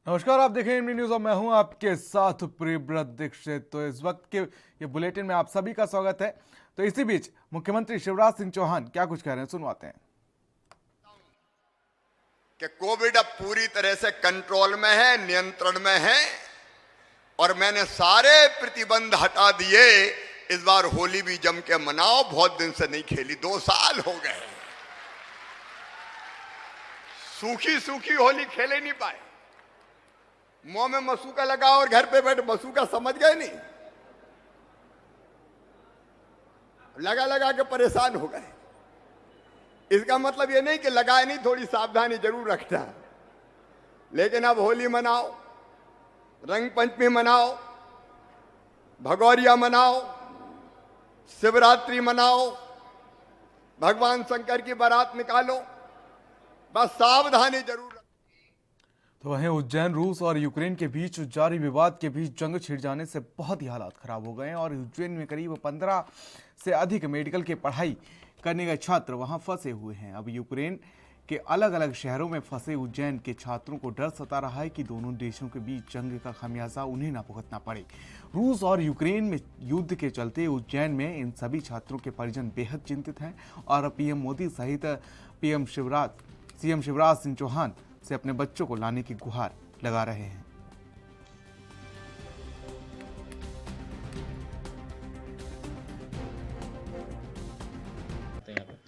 नमस्कार, आप देख रहे हैं एमडी न्यूज और मैं हूं आपके साथ प्रियव्रत दीक्षित। तो इस वक्त के ये बुलेटिन में आप सभी का स्वागत है। तो इसी बीच मुख्यमंत्री शिवराज सिंह चौहान क्या कुछ कह रहे हैं, सुनवाते हैं। कि कोविड अब पूरी तरह से कंट्रोल में है, नियंत्रण में है और मैंने सारे प्रतिबंध हटा दिए। इस बार होली भी जम के मनाओ, बहुत दिन से नहीं खेली, 2 साल हो गए। सूखी सूखी होली खेले नहीं पाए, मुंह में मसूका लगा और घर पे बैठ मसूका समझ गए नहीं, लगा लगा के परेशान हो गए। इसका मतलब ये नहीं कि लगाए नहीं, थोड़ी सावधानी जरूर रखना। लेकिन अब होली मनाओ, रंग पंचमी मनाओ, भगौरिया मनाओ, शिवरात्रि मनाओ, भगवान शंकर की बारात निकालो, बस सावधानी जरूर। तो वहीं उज्जैन, रूस और यूक्रेन के बीच जारी विवाद के बीच जंग छिड़ जाने से बहुत ही हालात खराब हो गए हैं और उज्जैन में करीब 15 से अधिक मेडिकल की पढ़ाई करने के छात्र वहां फंसे हुए हैं। अब यूक्रेन के अलग अलग शहरों में फंसे उज्जैन के छात्रों को डर सता रहा है कि दोनों देशों के बीच जंग का खामियाजा उन्हें ना भुगतना पड़े। रूस और यूक्रेन में युद्ध के चलते उज्जैन में इन सभी छात्रों के परिजन बेहद चिंतित हैं और पीएम मोदी सहित सीएम शिवराज सिंह चौहान से अपने बच्चों को लाने की गुहार लगा रहे हैं।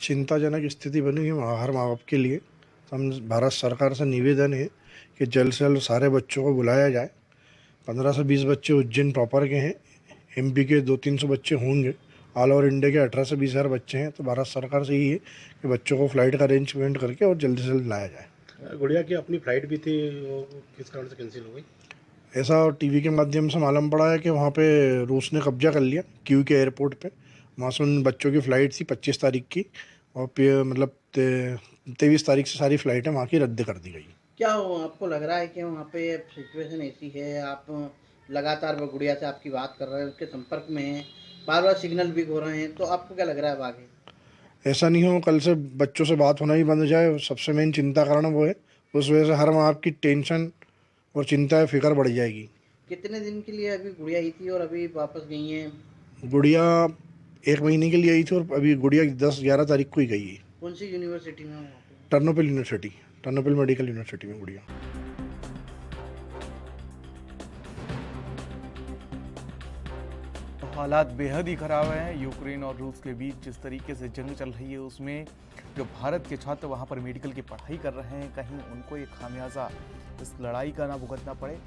चिंताजनक स्थिति बनी है हर माँ बाप के लिए। हम भारत सरकार से निवेदन है कि जल्द से जल्द सारे बच्चों को बुलाया जाए। 15 से 20 बच्चे उज्जैन प्रॉपर के हैं, एमपी के 200-300 बच्चे होंगे, ऑल ओवर इंडिया के 18 से 20 हज़ार बच्चे हैं। तो भारत सरकार से यही है कि बच्चों को फ्लाइट का अरेंजमेंट करके और जल्द से जल्द लाया जाए। गुड़िया की अपनी फ्लाइट भी थी, वो किस कारण से कैंसिल हो गई? ऐसा टीवी के माध्यम से मालूम पड़ा है कि वहाँ पे रूस ने कब्जा कर लिया क्यू के एयरपोर्ट पे। वहाँ से उन बच्चों की फ़्लाइट थी 25 तारीख की और मतलब 23 तारीख से सारी फ़्लाइटें वहाँ की रद्द कर दी गई। क्या हो आपको लग रहा है कि वहाँ पे सिचुएशन ऐसी है, आप लगातार वो गुड़िया से आपकी बात कर रहे हैं, उसके संपर्क में हैं, बार बार सिग्नल भी हो रहे हैं, तो आपको क्या लग रहा है अब आगे? ऐसा नहीं हो कल से बच्चों से बात होना ही बंद हो जाए, सबसे मेन चिंता कारण वो है। उस वजह से हर माँ बाप की टेंशन और चिंता फिक्र बढ़ जाएगी। कितने दिन के लिए अभी गुड़िया आई थी और अभी वापस गई हैं? गुड़िया 1 महीने के लिए आई थी और अभी गुड़िया 10-11 तारीख को ही गई है। कौन सी यूनिवर्सिटी में? वहाँ पे Ternopil university, Ternopil medical university में गुड़िया। हालात बेहद ही खराब हैं। यूक्रेन और रूस के बीच जिस तरीके से जंग चल रही है उसमें जो भारत के छात्र वहां पर मेडिकल की पढ़ाई कर रहे हैं, कहीं उनको ये खामियाजा इस लड़ाई का ना भुगतना पड़े,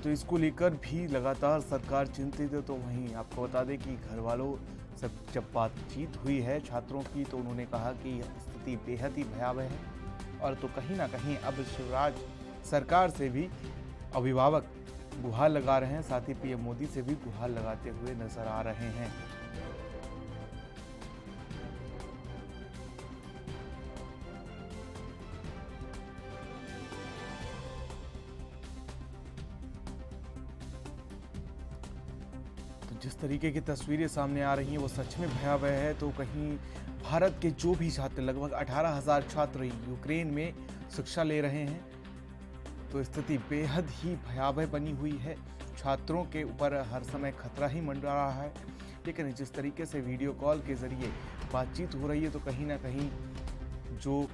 तो इसको लेकर भी लगातार सरकार चिंतित है। तो वहीं आपको बता दें कि घर वालों से जब बातचीत हुई है छात्रों की, तो उन्होंने कहा कि यह स्थिति बेहद ही भयावह है और तो कहीं ना कहीं अब शिवराज सरकार से भी अभिभावक गुहार लगा रहे हैं, साथ ही पीएम मोदी से भी गुहार लगाते हुए नजर आ रहे हैं। तो जिस तरीके की तस्वीरें सामने आ रही हैं वो सच में भयावह है। तो कहीं भारत के जो भी छात्र, लगभग 18,000 छात्र यूक्रेन में शिक्षा ले रहे हैं, तो स्थिति बेहद ही भयावह बनी हुई है। छात्रों के ऊपर हर समय खतरा ही मंडरा रहा है। लेकिन जिस तरीके से वीडियो कॉल के जरिए बातचीत हो रही है, तो कहीं ना कहीं जो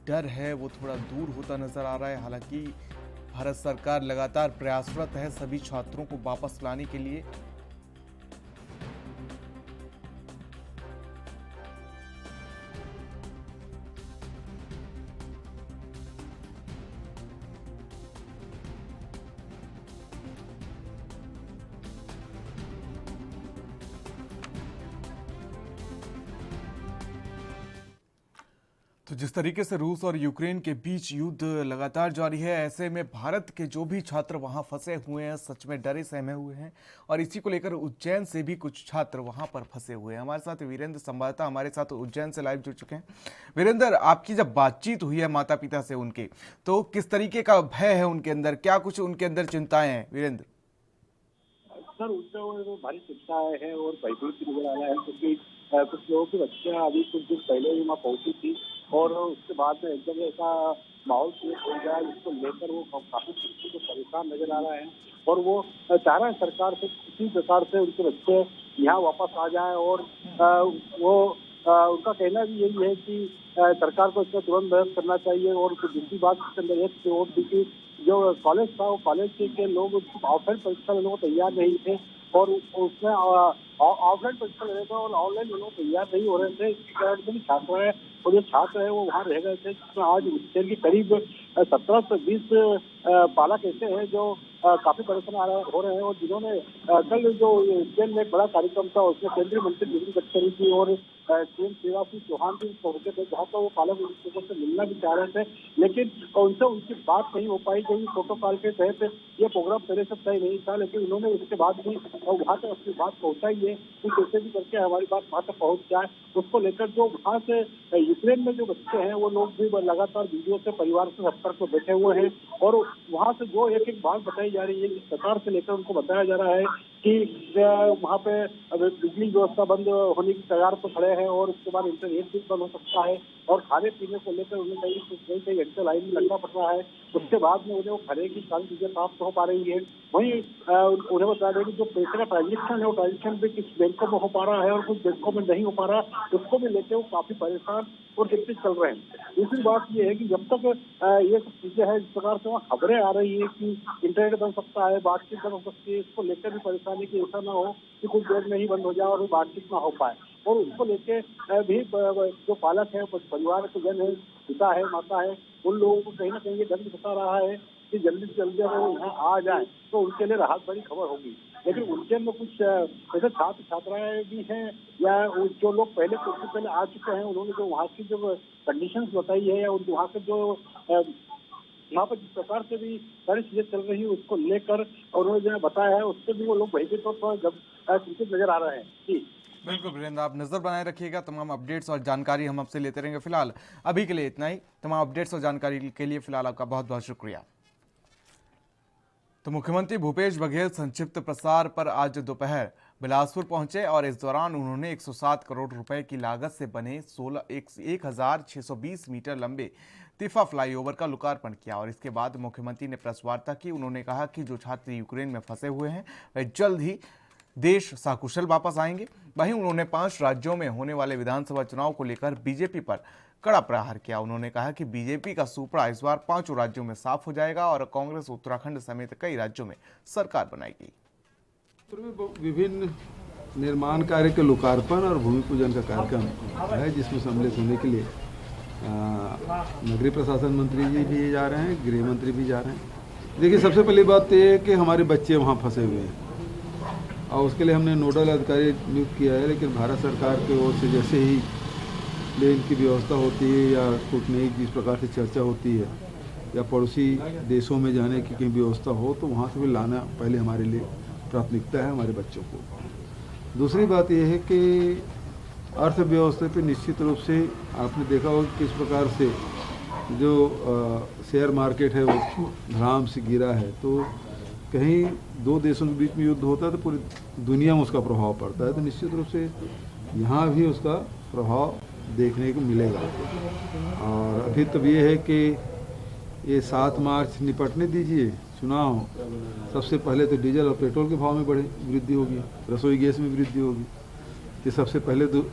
डर है वो थोड़ा दूर होता नजर आ रहा है। हालांकि भारत सरकार लगातार प्रयासरत है सभी छात्रों को वापस लाने के लिए। तो जिस तरीके से रूस और यूक्रेन के बीच युद्ध लगातार जारी है, ऐसे में भारत के जो भी छात्र वहां फंसे हुए हैं सच में डरे सहमे हुए हैं और इसी को लेकर उज्जैन से भी कुछ छात्र वहां पर फंसे हुए हैं। हमारे साथ वीरेंद्र संवाददाता हमारे साथ उज्जैन से लाइव जुड़ चुके हैं। वीरेंद्र, आपकी जब बातचीत हुई है माता पिता से उनके, तो किस तरीके का भय है उनके अंदर, क्या कुछ उनके अंदर चिंताएं हैं? वीरेंद्र सर, उनसे वो भारी चिंता है और भयभीत भी नजर आ रहा है, क्योंकि कुछ लोगों की बच्चियां अभी कुछ दिन पहले ही वहाँ पहुंची थी और उसके बाद में एकदम ऐसा माहौल क्रिएट हो गया जिसको लेकर वो काफी परेशान नजर आ रहे हैं और वो चाह रहे हैं सरकार से किसी प्रकार से उनके बच्चे यहाँ वापस आ जाएं और उनका कहना भी यही है कि सरकार को इसका तुरंत मदद करना चाहिए। और दूसरी बात इसके अंदर एक चोट थी कि जो कॉलेज था वो कॉलेज के लोग ऑफलाइन परीक्षा लेने को तैयार नहीं थे और उसमें ऑफलाइन परीक्षा लेने का और ऑनलाइन लेने को तैयार नहीं हो रहे थे। इसके कारण जो छात्र है और जो छात्र है वो वहाँ रह गए थे, जिसमें आज उज्जैन के करीब 17 से 20 बालक ऐसे हैं जो काफी परेशान हो रहे हैं और जिन्होंने कल जो उज्जैन में एक बड़ा कार्यक्रम था उसमें केंद्रीय मंत्री नितिन गडकरी जी और सीएम शिवराज सिंह चौहान भी पहुंचे थे, जहाँ पर वो पालक शिक्षकों से मिलना भी चाह रहे थे, लेकिन उनसे उनकी बात नहीं हो पाई क्योंकि प्रोटोकॉल के तहत ये प्रोग्राम पहले से तय नहीं था। लेकिन उन्होंने उसके बाद भी वहाँ तक अपनी बात पहुँचाई है कि कैसे भी करके हमारी बात वहाँ तक पहुँच जाए। उसको लेकर जो वहाँ से यूक्रेन में जो बच्चे हैं वो लोग भी लगातार वीडियो से परिवार से संपर्क में बैठे हुए हैं और वहाँ से जो एक एक बात बताई जा रही है इस सरकार से लेकर उनको बताया जा रहा है कि वहाँ पे बिजली व्यवस्था बंद होने की कगार पर खड़े हैं और उसके बाद इंटरनेट भी बंद हो सकता है और खाने पीने को लेकर उन्हें कई घंटे लाइन में लगना पड़ रहा है। उसके बाद में उन्हें वो खाने की सारी चीजें प्राप्त हो पा रही है। वहीं उन्हें बता दें कि जो पैसे का ट्रांजेक्शन है वो ट्रांजेक्शन भी किस बैंकों में हो पा रहा है और कुछ बैंकों में नहीं हो पा रहा, उसको भी लेकर वो काफी परेशान और चिंतित चल रहे हैं। दूसरी बात ये है कि जब तक ये सब चीजें हैं जिस प्रकार से वहाँ खबरें आ रही है कि इंटरनेट बन सकता है, बातचीत बंद हो सकती है, इसको लेकर भी परेशानी की ऐसा ना हो कि कुछ देर में ही बंद हो जाए और बातचीत ना हो पाए। और उसको लेके भी जो पालक है परिवार के जन है, पिता है माता है, उन लोगों को कहीं ना कहीं ये डर बता रहा है कि जल्दी से जल्दी अगर वो यहाँ आ जाए तो उनके लिए राहत भरी खबर होगी। लेकिन उज्जैन में कुछ ऐसे छात्र छात्राएं भी हैं या जो लोग पहले कुछ दिन पहले आ चुके हैं, उन्होंने जो वहाँ की जो कंडीशंस बताई है या वहाँ के जो वहाँ पर जिस प्रकार से भी सारी चीजें चल रही है उसको लेकर उन्होंने जो बताया है उससे भी वो लोग भयभीत तो चिंतित नजर आ रहे हैं। जी बिल्कुल वीरेंद्र, आप नजर बनाए रखिएगा, तमाम अपडेट्स और जानकारी हम आपसे लेते रहेंगे। फिलहाल अभी के लिए इतना ही। तमाम अपडेट्स और जानकारी के लिए फिलहाल आपका बहुत बहुत शुक्रिया। तो मुख्यमंत्री भूपेश बघेल संक्षिप्त प्रसार पर आज दोपहर बिलासपुर पहुंचे और इस दौरान उन्होंने 107 करोड़ रुपए की लागत से बने 1620 मीटर लंबे तिफा फ्लाईओवर का लोकार्पण किया और इसके बाद मुख्यमंत्री ने प्रेस वार्ता की। उन्होंने कहा कि जो छात्र यूक्रेन में फंसे हुए हैं वे जल्द ही देश सकुशल वापस आएंगे। वहीं उन्होंने 5 राज्यों में होने वाले विधानसभा चुनाव को लेकर बीजेपी पर कड़ा प्रहार किया। उन्होंने कहा कि बीजेपी का सुपड़ा इस बार 5 राज्यों में साफ हो जाएगा और कांग्रेस उत्तराखंड समेत कई राज्यों में सरकार बनाएगी। विभिन्न निर्माण कार्य के लोकार्पण और भूमि पूजन का कार्यक्रम है जिसमें सम्मिलित होने के लिए नगरीय प्रशासन मंत्री जी भी जा रहे हैं, गृह मंत्री भी जा रहे हैं। देखिए, सबसे पहली बात तो ये है कि हमारे बच्चे वहाँ फंसे हुए हैं और उसके लिए हमने नोडल अधिकारी नियुक्त किया है। लेकिन भारत सरकार की ओर से जैसे ही प्लेन की व्यवस्था होती है या कूटनीतिक जिस प्रकार से चर्चा होती है या पड़ोसी देशों में जाने की कहीं व्यवस्था हो तो वहाँ से भी लाना पहले हमारे लिए प्राथमिकता है हमारे बच्चों को। दूसरी बात यह है कि अर्थव्यवस्था पे निश्चित रूप से आपने देखा होगा किस प्रकार से जो शेयर मार्केट है वो धड़ाम से गिरा है। तो कहीं 2 देशों के बीच में युद्ध होता है तो पूरी दुनिया में उसका प्रभाव पड़ता है, तो निश्चित रूप से यहाँ भी उसका प्रभाव देखने को मिलेगा। और अभी तब ये है कि ये 7 मार्च निपटने दीजिए चुनाव, सबसे पहले तो डीजल और पेट्रोल के भाव में वृद्धि होगी, रसोई गैस में वृद्धि होगी। तो सबसे पहले तो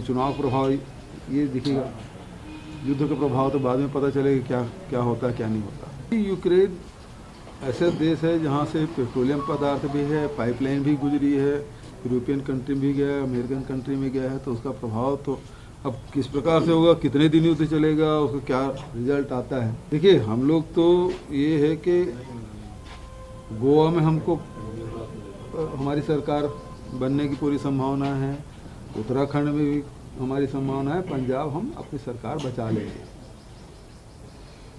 चुनाव प्रभाव ये दिखेगा, युद्ध का प्रभाव तो बाद में पता चलेगा क्या क्या होता है क्या नहीं होता। यूक्रेन ऐसा देश है जहाँ से पेट्रोलियम पदार्थ भी है, पाइपलाइन भी गुजरी है, यूरोपियन कंट्री भी गया है, अमेरिकन कंट्री में गया है, तो उसका प्रभाव तो अब किस प्रकार से होगा, कितने दिन युद्ध चलेगा, उसका क्या रिजल्ट आता है। देखिए, हम लोग तो ये है कि गोवा में हमको हमारी सरकार बनने की पूरी संभावना है, उत्तराखंड में भी हमारी संभावना है, पंजाब हम अपनी सरकार बचा लेंगे,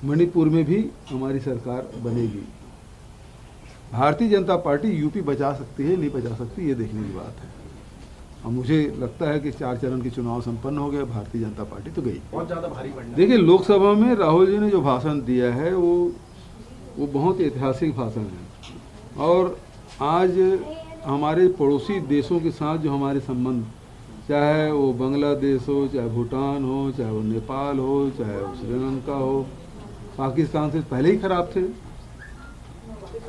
मणिपुर में भी हमारी सरकार बनेगी। भारतीय जनता पार्टी यूपी बचा सकती है नहीं बचा सकती ये देखने की बात है। और मुझे लगता है कि 4 चरण के चुनाव संपन्न हो गए, भारतीय जनता पार्टी तो गई। बहुत ज़्यादा भारी पड़ना। देखिए, लोकसभा में राहुल जी ने जो भाषण दिया है वो बहुत ऐतिहासिक भाषण है और आज हमारे पड़ोसी देशों के साथ जो हमारे संबंध चाहे वो बांग्लादेश हो, चाहे भूटान हो, चाहे वो नेपाल हो, चाहे वो श्रीलंका हो, पाकिस्तान से पहले ही खराब थे।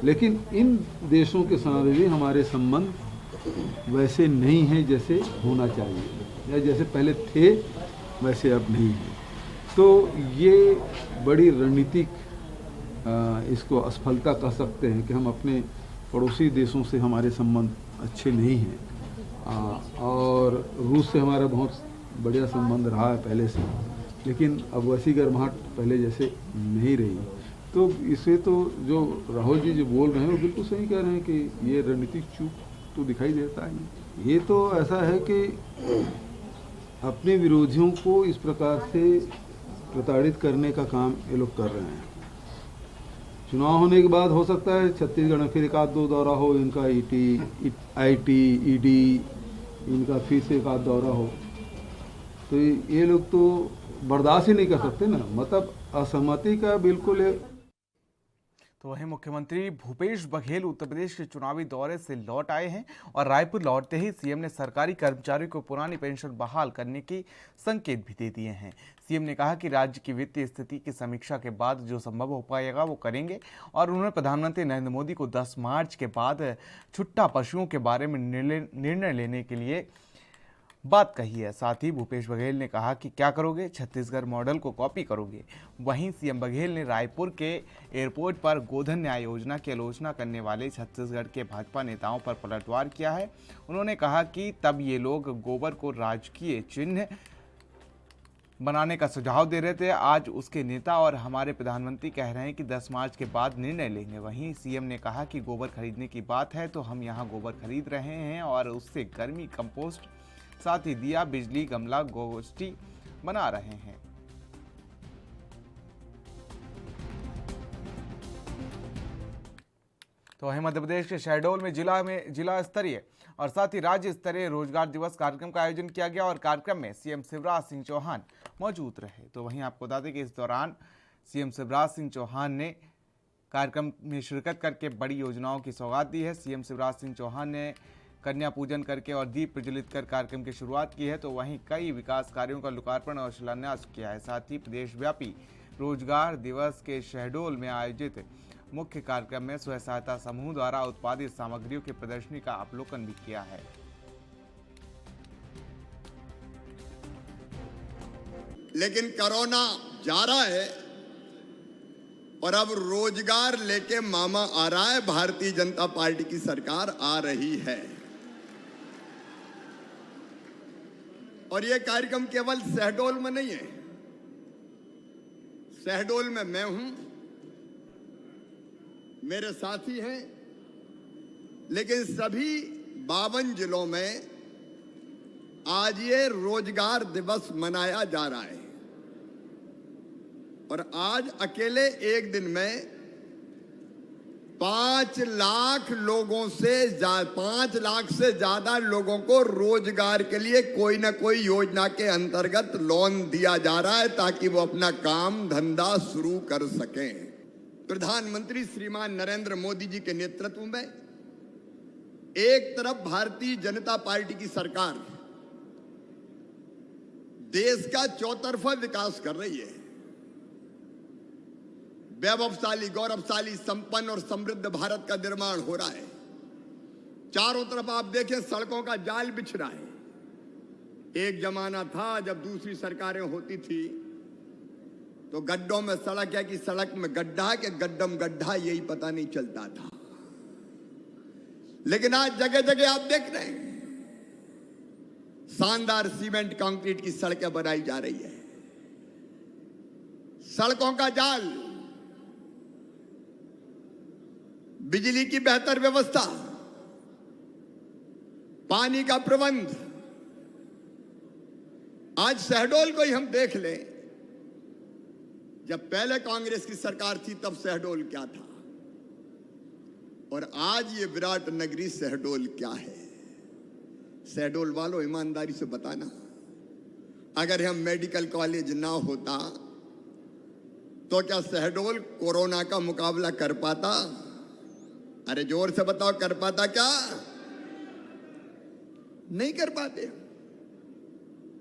लेकिन इन देशों के साथ भी हमारे संबंध वैसे नहीं हैं जैसे होना चाहिए, या जैसे पहले थे वैसे अब नहीं है। तो ये बड़ी रणनीतिक इसको असफलता कह सकते हैं कि हम अपने पड़ोसी देशों से हमारे संबंध अच्छे नहीं हैं। और रूस से हमारा बहुत बढ़िया संबंध रहा है पहले से, लेकिन अब वैसी गर्माहट पहले जैसे नहीं रही। तो इसे तो जो राहुल जी जो बोल रहे हैं वो बिल्कुल सही कह रहे हैं कि ये रणनीतिक चूक तो दिखाई देता है। ये तो ऐसा है कि अपने विरोधियों को इस प्रकार से प्रताड़ित करने का काम ये लोग कर रहे हैं। चुनाव होने के बाद हो सकता है छत्तीसगढ़ में फिर एक आध दो दौरा हो इनका, आईटी, ईडी, इनका फिर से एक आध दौरा हो, तो ये लोग तो बर्दाश्त ही नहीं कर सकते ना, मतलब असहमति का बिल्कुल तो वहीं मुख्यमंत्री भूपेश बघेल उत्तर प्रदेश के चुनावी दौरे से लौट आए हैं और रायपुर लौटते ही सीएम ने सरकारी कर्मचारियों को पुरानी पेंशन बहाल करने की संकेत भी दे दिए हैं। सीएम ने कहा कि राज्य की वित्तीय स्थिति की समीक्षा के बाद जो संभव हो पाएगा वो करेंगे और उन्होंने प्रधानमंत्री नरेंद्र मोदी को 10 मार्च के बाद छुट्टा पशुओं के बारे में निर्णय लेने के लिए बात कही है। साथ ही भूपेश बघेल ने कहा कि क्या करोगे, छत्तीसगढ़ मॉडल को कॉपी करोगे। वहीं सीएम बघेल ने रायपुर के एयरपोर्ट पर गोधन न्याय योजना की आलोचना करने वाले छत्तीसगढ़ के भाजपा नेताओं पर पलटवार किया है। उन्होंने कहा कि तब ये लोग गोबर को राजकीय चिन्ह बनाने का सुझाव दे रहे थे, आज उसके नेता और हमारे प्रधानमंत्री कह रहे हैं कि 10 मार्च के बाद निर्णय लेंगे। वहीं सीएम ने कहा कि गोबर खरीदने की बात है तो हम यहाँ गोबर खरीद रहे हैं और उससे गर्मी कंपोस्ट, साथ ही दिया, बिजली, गमला, गोष्ठी बना रहे हैं। तो वहीं मध्य प्रदेश के शहडोल में जिला स्तरीय और साथ ही राज्य स्तरीय रोजगार दिवस कार्यक्रम का आयोजन किया गया और कार्यक्रम में सीएम शिवराज सिंह चौहान मौजूद रहे। तो वहीं आपको बता दें कि इस दौरान सीएम शिवराज सिंह चौहान ने कार्यक्रम में शिरकत करके बड़ी योजनाओं की सौगात दी है। सीएम शिवराज सिंह चौहान ने कन्या पूजन करके और दीप प्रज्वलित कर कार्यक्रम की शुरुआत की है। तो वहीं कई विकास कार्यों का लोकार्पण और शिलान्यास किया है। साथ ही प्रदेशव्यापी रोजगार दिवस के शहडोल में आयोजित मुख्य कार्यक्रम में स्वयं सहायता समूह द्वारा उत्पादित सामग्रियों की प्रदर्शनी का अवलोकन भी किया है। लेकिन कोरोना जा रहा है और अब रोजगार लेके मामा आ रहा है। भारतीय जनता पार्टी की सरकार आ रही है और यह कार्यक्रम केवल शहडोल में नहीं है। शहडोल में मैं हूं, मेरे साथी हैं, लेकिन सभी 52 जिलों में आज ये रोजगार दिवस मनाया जा रहा है। और आज अकेले एक दिन में 5 लाख से ज्यादा लोगों को रोजगार के लिए कोई ना कोई योजना के अंतर्गत लोन दिया जा रहा है ताकि वो अपना काम धंधा शुरू कर सकें। प्रधानमंत्री श्रीमान नरेंद्र मोदी जी के नेतृत्व में एक तरफ भारतीय जनता पार्टी की सरकार देश का चौतरफा विकास कर रही है। वैभवशाली, गौरवशाली, संपन्न और समृद्ध भारत का निर्माण हो रहा है। चारों तरफ आप देखें सड़कों का जाल बिछ रहा है। एक जमाना था जब दूसरी सरकारें होती थी तो गड्ढों में सड़क है कि सड़क में गड्ढा के गड्ढम गड्ढा यही पता नहीं चलता था। लेकिन आज जगह जगह आप देख रहे हैं शानदार सीमेंट कंक्रीट की सड़कें बनाई जा रही है। सड़कों का जाल, बिजली की बेहतर व्यवस्था, पानी का प्रबंध। आज शहडोल को ही हम देख लें, जब पहले कांग्रेस की सरकार थी तब शहडोल क्या था और आज ये विराट नगरी शहडोल क्या है। शहडोल वालों ईमानदारी से बताना, अगर हम मेडिकल कॉलेज ना होता तो क्या शहडोल कोरोना का मुकाबला कर पाता? अरे जोर से बताओ, कर पाता क्या? नहीं कर पाते।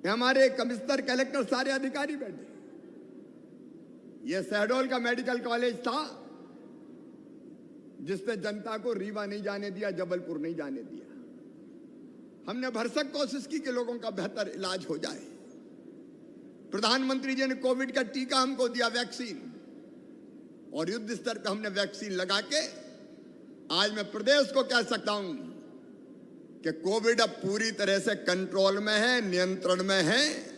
हमारे कमिश्नर, कलेक्टर, सारे अधिकारी बैठे। ये शहडोल का मेडिकल कॉलेज था जिसने जनता को रीवा नहीं जाने दिया, जबलपुर नहीं जाने दिया। हमने भरसक कोशिश की कि लोगों का बेहतर इलाज हो जाए। प्रधानमंत्री जी ने कोविड का टीका हमको दिया, वैक्सीन, और युद्ध स्तर पर हमने वैक्सीन लगा के आज मैं प्रदेश को कह सकता हूं कि कोविड अब पूरी तरह से कंट्रोल में है, नियंत्रण में है,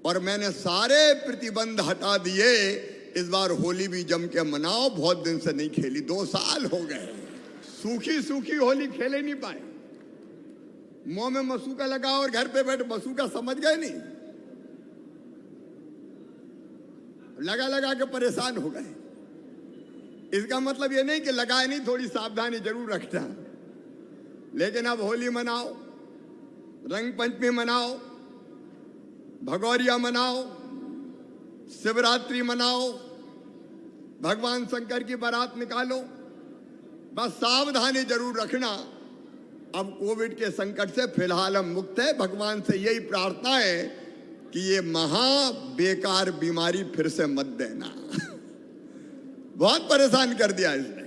और मैंने सारे प्रतिबंध हटा दिए। इस बार होली भी जम के मनाओ, बहुत दिन से नहीं खेली, 2 साल हो गए। सूखी सूखी होली खेले नहीं पाए। मुंह में मसूका लगा और घर पे बैठे मसूका समझ गए नहीं, लगा लगा के परेशान हो गए। इसका मतलब ये नहीं कि लगाए नहीं, थोड़ी सावधानी जरूर रखना। लेकिन अब होली मनाओ, रंग पंचमी मनाओ, भगौरिया मनाओ, शिवरात्रि मनाओ, भगवान शंकर की बारात निकालो, बस सावधानी जरूर रखना। अब कोविड के संकट से फिलहाल हम मुक्त है। भगवान से यही प्रार्थना है कि ये महा बेकार बीमारी फिर से मत देना। बहुत परेशान कर दिया इसने,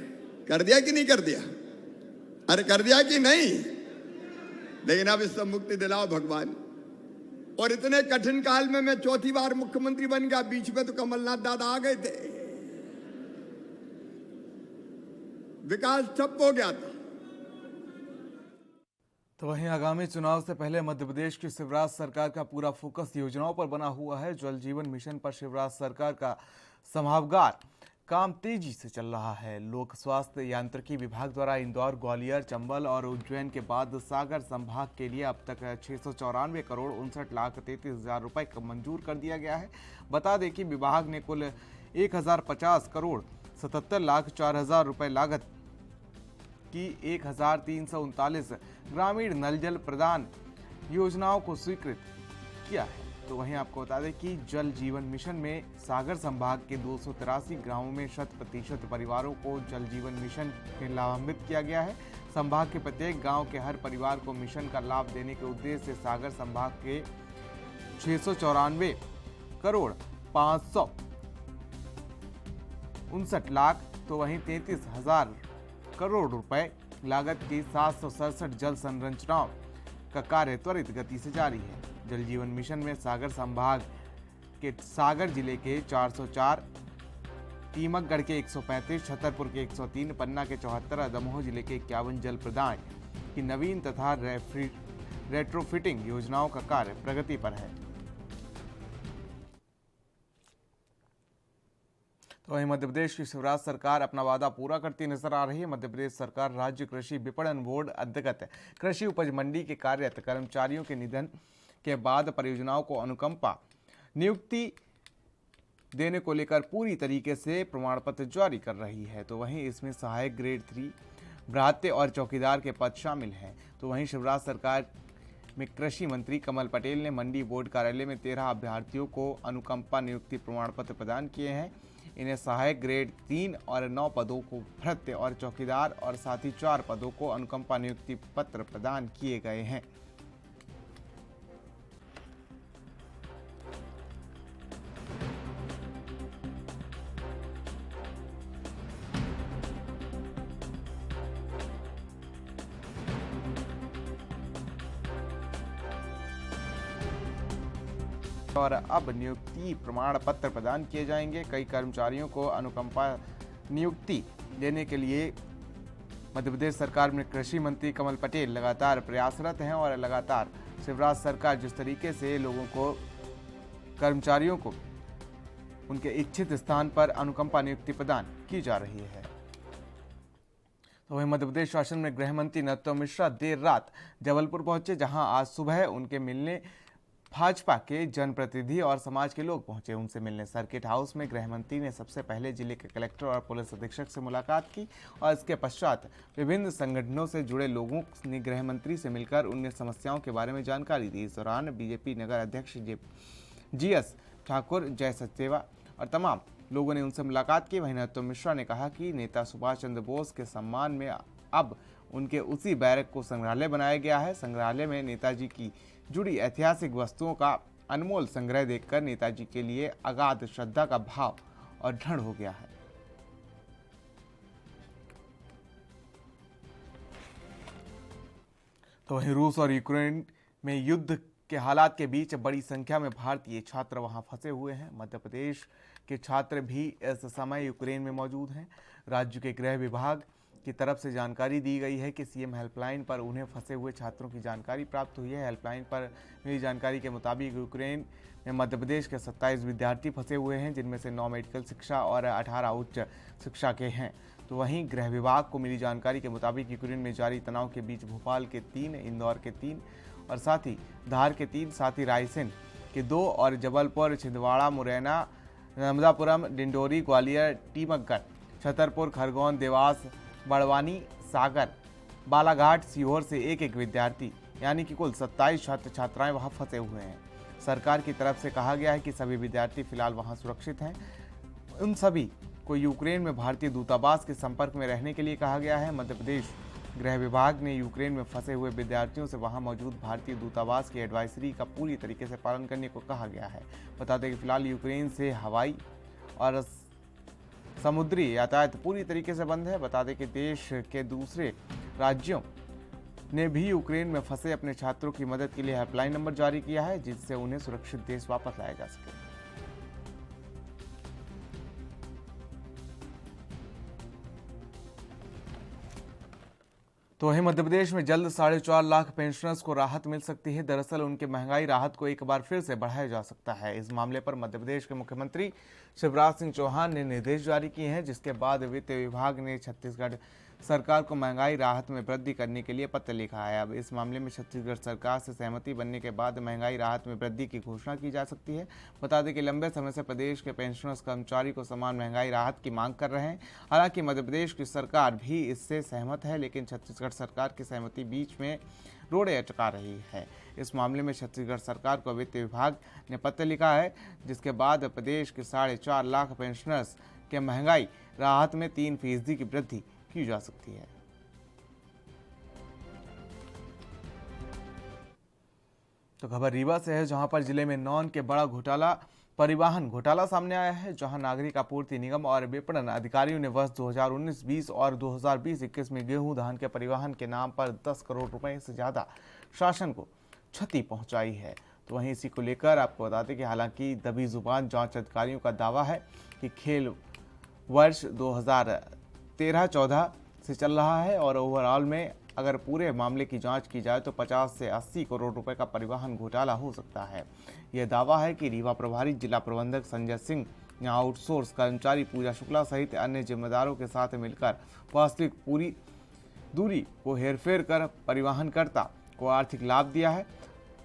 कर दिया कि नहीं कर दिया? अरे कर दिया कि नहीं? लेकिन अब इससे मुक्ति दिलाओ भगवान। और इतने कठिन काल में मैं 4थी बार मुख्यमंत्री बन गया। बीच में तो कमलनाथ दादा आ गए थे, विकास ठप हो गया था। तो वहीं आगामी चुनाव से पहले मध्य प्रदेश की शिवराज सरकार का पूरा फोकस योजनाओं पर बना हुआ है। जल जीवन मिशन पर शिवराज सरकार का समावगार काम तेजी से चल रहा है। लोक स्वास्थ्य यांत्रिकी विभाग द्वारा इंदौर, ग्वालियर, चंबल और उज्जैन के बाद सागर संभाग के लिए अब तक 694 करोड़ 59,33,000 रुपए मंजूर कर दिया गया है। बता दें कि विभाग ने कुल 1050 करोड़ 77,04,000 रुपए लागत की 1339 ग्रामीण नल जल प्रदान योजनाओं को स्वीकृत किया है। तो वहीं आपको बता दें कि जल जीवन मिशन में सागर संभाग के 283 गांवों में 100% परिवारों को जल जीवन मिशन में लाभान्वित किया गया है। संभाग के प्रत्येक गांव के हर परिवार को मिशन का लाभ देने के उद्देश्य से सागर संभाग के 694 करोड़ 559 लाख तो वहीं 33,000 करोड़ रुपए लागत की 767 जल संरचनाओं का कार्य त्वरित गति से जारी है। जल जीवन मिशन में सागर संभाग के सागर जिले के 404, टीमकगढ़ के 135, छतरपुर के 103, पन्ना के 74, दमोह जिले के 51 जल प्रदान की नवीन तथा रेट्रोफिटिंग योजनाओं का कार्य प्रगति पर है। तो वहीं मध्य प्रदेश की शिवराज सरकार अपना वादा पूरा करती नजर आ रही है। मध्य प्रदेश सरकार राज्य कृषि विपणन बोर्ड अंतर्गत कृषि उपज मंडी के कार्यरत कर्मचारियों के निधन के बाद परियोजनाओं को अनुकंपा नियुक्ति देने को लेकर पूरी तरीके से प्रमाण पत्र जारी कर रही है। तो वहीं इसमें सहायक ग्रेड 3, भ्राते और चौकीदार के पद शामिल हैं। तो वहीं शिवराज सरकार में कृषि मंत्री कमल पटेल ने मंडी बोर्ड कार्यालय में 13 अभ्यर्थियों को अनुकंपा नियुक्ति प्रमाण पत्र प्रदान किए हैं। इन्हें सहायक ग्रेड 3 और 9 पदों को भृत्य और चौकीदार और साथ ही 4 पदों को अनुकंपा नियुक्ति पत्र प्रदान किए गए हैं। और अब नियुक्ति प्रमाण पत्र प्रदान किए जाएंगे। कई कर्मचारियों को अनुकंपा नियुक्ति देने के लिए मध्य प्रदेश सरकार में कृषि मंत्री कमल पटेल लगातार प्रयासरत हैं और लगातार शिवराज सरकार जिस तरीके से लोगों को, कर्मचारियों को उनके इच्छित स्थान पर अनुकंपा नियुक्ति प्रदान की जा रही है। तो वहीं मध्य प्रदेश शासन में गृह मंत्री नरोत्तम मिश्रा देर रात जबलपुर पहुंचे, जहां आज सुबह उनके मिलने भाजपा के जनप्रतिनिधि और समाज के लोग पहुंचे। उनसे मिलने सर्किट हाउस में गृह मंत्री ने सबसे पहले जिले के कलेक्टर और पुलिस अधीक्षक से मुलाकात की और इसके पश्चात विभिन्न संगठनों से जुड़े लोगों ने गृह मंत्री से मिलकर उन्हें समस्याओं के बारे में जानकारी दी। इस दौरान बीजेपी नगर अध्यक्ष GS ठाकुर, जय सचदेवा और तमाम लोगों ने उनसे मुलाकात की। वहीं नरोत्तम मिश्रा ने कहा कि नेता सुभाष चंद्र बोस के सम्मान में अब उनके उसी बैरक को संग्रहालय बनाया गया है। संग्रहालय में नेताजी की जुड़ी ऐतिहासिक वस्तुओं का अनमोल संग्रह देखकर नेताजी के लिए अगाध श्रद्धा का भाव और दृढ़ हो गया है। तो वहीं रूस और यूक्रेन में युद्ध के हालात के बीच बड़ी संख्या में भारतीय छात्र वहां फंसे हुए हैं। मध्य प्रदेश के छात्र भी इस समय यूक्रेन में मौजूद हैं। राज्य के गृह विभाग की तरफ से जानकारी दी गई है कि सीएम हेल्पलाइन पर उन्हें फंसे हुए छात्रों की जानकारी प्राप्त हुई है। हेल्पलाइन पर मिली जानकारी के मुताबिक यूक्रेन में मध्य प्रदेश के 27 विद्यार्थी फंसे हुए हैं, जिनमें से 9 मेडिकल शिक्षा और 18 उच्च शिक्षा के हैं। तो वहीं गृह विभाग को मिली जानकारी के मुताबिक यूक्रेन में जारी तनाव के बीच भोपाल के 3, इंदौर के 3 और साथ ही धार के 3, साथ ही रायसेन के 2 और जबलपुर, छिंदवाड़ा, मुरैना, नर्मदापुरम, डिंडोरी, ग्वालियर, टीकमगढ़, छतरपुर, खरगोन, देवास, बड़वानी, सागर, बालाघाट, सीहोर से एक विद्यार्थी यानी कि कुल 27 छात्र छात्राएं वहां फंसे हुए हैं। सरकार की तरफ से कहा गया है कि सभी विद्यार्थी फिलहाल वहां सुरक्षित हैं। उन सभी को यूक्रेन में भारतीय दूतावास के संपर्क में रहने के लिए कहा गया है। मध्य प्रदेश गृह विभाग ने यूक्रेन में फंसे हुए विद्यार्थियों से वहां मौजूद भारतीय दूतावास की एडवाइजरी का पूरी तरीके से पालन करने को कहा गया है। बता दें कि फिलहाल यूक्रेन से हवाई और समुद्री यातायात पूरी तरीके से बंद है। बता दें कि देश के दूसरे राज्यों ने भी यूक्रेन में फंसे अपने छात्रों की मदद के लिए हेल्पलाइन नंबर जारी किया है, जिससे उन्हें सुरक्षित देश वापस लाया जा सके। तो वहीं मध्य प्रदेश में जल्द 4.5 लाख पेंशनर्स को राहत मिल सकती है। दरअसल उनके महंगाई राहत को एक बार फिर से बढ़ाया जा सकता है। इस मामले पर मध्य प्रदेश के मुख्यमंत्री शिवराज सिंह चौहान ने निर्देश जारी किए हैं, जिसके बाद वित्त विभाग ने छत्तीसगढ़ सरकार को महंगाई राहत में वृद्धि करने के लिए पत्र लिखा है। अब इस मामले में छत्तीसगढ़ सरकार से सहमति बनने के बाद महंगाई राहत में वृद्धि की घोषणा की जा सकती है। बता दें कि लंबे समय से प्रदेश के पेंशनर्स कर्मचारी को समान महंगाई राहत की मांग कर रहे हैं। हालांकि मध्य प्रदेश की सरकार भी इससे सहमत है, लेकिन छत्तीसगढ़ सरकार की सहमति बीच में रोड़े अटका रही है। इस मामले में छत्तीसगढ़ सरकार को वित्त विभाग ने पत्र लिखा है, जिसके बाद प्रदेश के 4.5 लाख पेंशनर्स के महंगाई राहत में 3% की वृद्धि की जा सकती है। तो खबर रीवा से है, जहां पर जिले में नॉन के बड़ा घोटाला परिवहन घोटाला सामने आया है, जहां नागरिक आपूर्ति निगम और विपणन अधिकारियों ने वर्ष 2019-20 और 2020-21 में गेहूं धान के परिवहन के नाम पर 10 करोड़ रुपए से ज्यादा शासन को क्षति पहुंचाई है। तो वहीं इसी को लेकर आपको बता दें कि हालांकि दबी जुबान जांच अधिकारियों का दावा है कि खेल वर्ष 2013-14 से चल रहा है और ओवरऑल में अगर पूरे मामले की जांच की जाए तो 50 से 80 करोड़ रुपए का परिवहन घोटाला हो सकता है। यह दावा है कि रीवा प्रभारी जिला प्रबंधक संजय सिंह या आउटसोर्स कर्मचारी पूजा शुक्ला सहित अन्य जिम्मेदारों के साथ मिलकर वास्तविक पूरी दूरी को हेरफेर कर परिवहनकर्ता को आर्थिक लाभ दिया है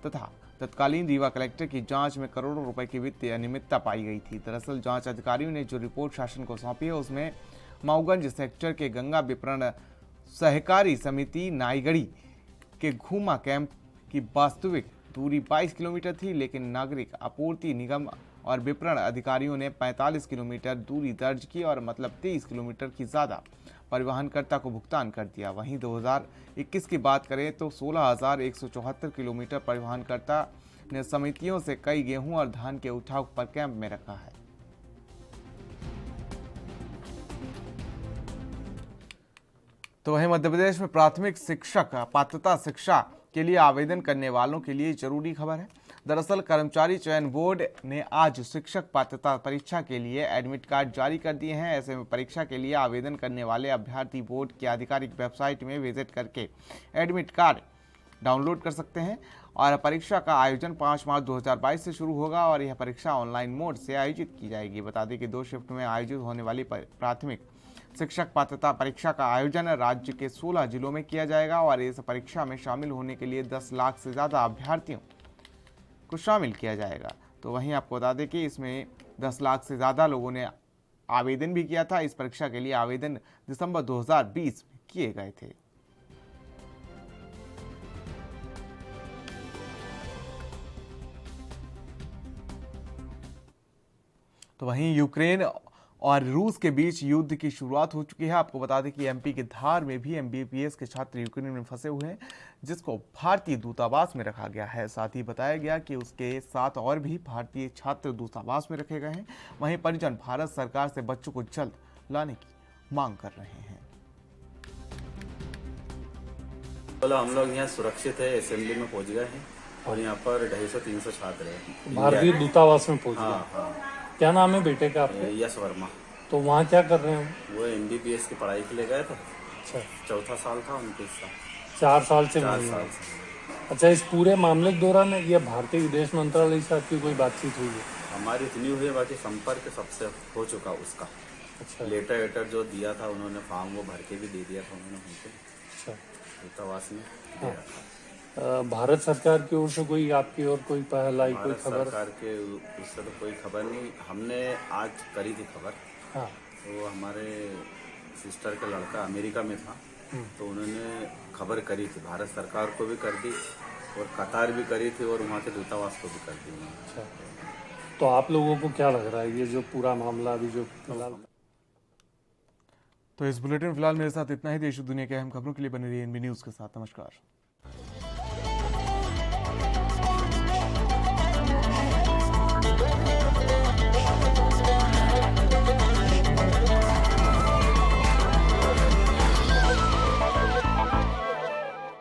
तथा तत्कालीन रीवा कलेक्टर की जांच में करोड़ों रुपए की वित्तीय अनियमितता पाई गई थी। दरअसल जांच अधिकारियों ने जो रिपोर्ट शासन को सौंपी है उसमें मऊगंज सेक्टर के गंगा विपणन सहकारी समिति नाईगढ़ी के घूमा कैंप की वास्तविक दूरी 22 किलोमीटर थी, लेकिन नागरिक आपूर्ति निगम और विपणन अधिकारियों ने 45 किलोमीटर दूरी दर्ज की और मतलब 23 किलोमीटर की ज़्यादा परिवहनकर्ता को भुगतान कर दिया। वहीं 2021 की बात करें तो 16,174 किलोमीटर परिवहनकर्ता ने समितियों से कई गेहूं और धान के उठाव पर कैंप में रखा है। तो वहीं मध्य प्रदेश में प्राथमिक शिक्षक पात्रता शिक्षा के लिए आवेदन करने वालों के लिए जरूरी खबर है। दरअसल कर्मचारी चयन बोर्ड ने आज शिक्षक पात्रता परीक्षा के लिए एडमिट कार्ड जारी कर दिए हैं। ऐसे में परीक्षा के लिए आवेदन करने वाले अभ्यर्थी बोर्ड की आधिकारिक वेबसाइट में विजिट करके एडमिट कार्ड डाउनलोड कर सकते हैं और परीक्षा का आयोजन 5 मार्च 2022 से शुरू होगा और यह परीक्षा ऑनलाइन मोड से आयोजित की जाएगी। बता दें कि 2 शिफ्ट में आयोजित होने वाली प्राथमिक शिक्षक पात्रता परीक्षा का आयोजन राज्य के 16 जिलों में किया जाएगा और इस परीक्षा में शामिल होने के लिए 10 लाख से ज़्यादा अभ्यर्थियों को शामिल किया जाएगा। तो वहीं आपको बता दें कि इसमें 10 लाख से ज़्यादा लोगों ने आवेदन भी किया था। इस परीक्षा के लिए आवेदन दिसंबर 2020 में किए गए थे। तो वहीं यूक्रेन और रूस के बीच युद्ध की शुरुआत हो चुकी है। आपको बता दें कि एमपी के धार में भी एमबीबीएस के छात्र यूक्रेन में फंसे हुए हैं, जिसको भारतीय दूतावास में रखा गया है। साथ ही बताया गया कि उसके साथ और भी भारतीय छात्र दूतावास में रखे गए हैं। वहीं परिजन भारत सरकार से बच्चों को जल्द लाने की मांग कर रहे हैं। बोला हम लोग यहाँ सुरक्षित है, असेंबली में पहुँच गए हैं और यहाँ पर 250-300 छात्र हैं। भारतीय दूतावास में पहुँच हाँ गए। हाँ। क्या नाम है बेटे का आपके? यश वर्मा। तो वहाँ क्या कर रहे हैं? वो एमबीबीएस की पढ़ाई के लिए गए थे। अच्छा, चौथा साल था उनके साल। 4 साल से 4 वहीं साल हैं। से। अच्छा, इस पूरे मामले के दौरान ये भारतीय विदेश मंत्रालय से आपकी कोई बातचीत हुई है? हमारी इतनी हुई है, बाकी संपर्क सबसे हो चुका उसका। अच्छा लेटर जो दिया था उन्होंने, फॉर्म वो भर के भी दे दिया था उन्होंने हमको। अच्छा, दूतावास में दे रखा। भारत सरकार की ओर से कोई आपकी और कोई पहल आई, कोई भारत खबर? सरकार के उससे तो कोई खबर नहीं। हमने आज करी थी खबर। हाँ, तो हमारे सिस्टर का लड़का अमेरिका में था, तो उन्होंने खबर करी थी, भारत सरकार को भी कर दी और कतार भी करी थी और वहाँ के दूतावास को भी कर दी उन्होंने। अच्छा, तो आप लोगों को क्या लग रहा है ये जो पूरा मामला अभी जो फिलहाल? तो इस बुलेटिन में फिलहाल मेरे साथ इतना ही। देश और दुनिया के अहम खबरों के लिए बने रहिए एनबी न्यूज़ के साथ। नमस्कार।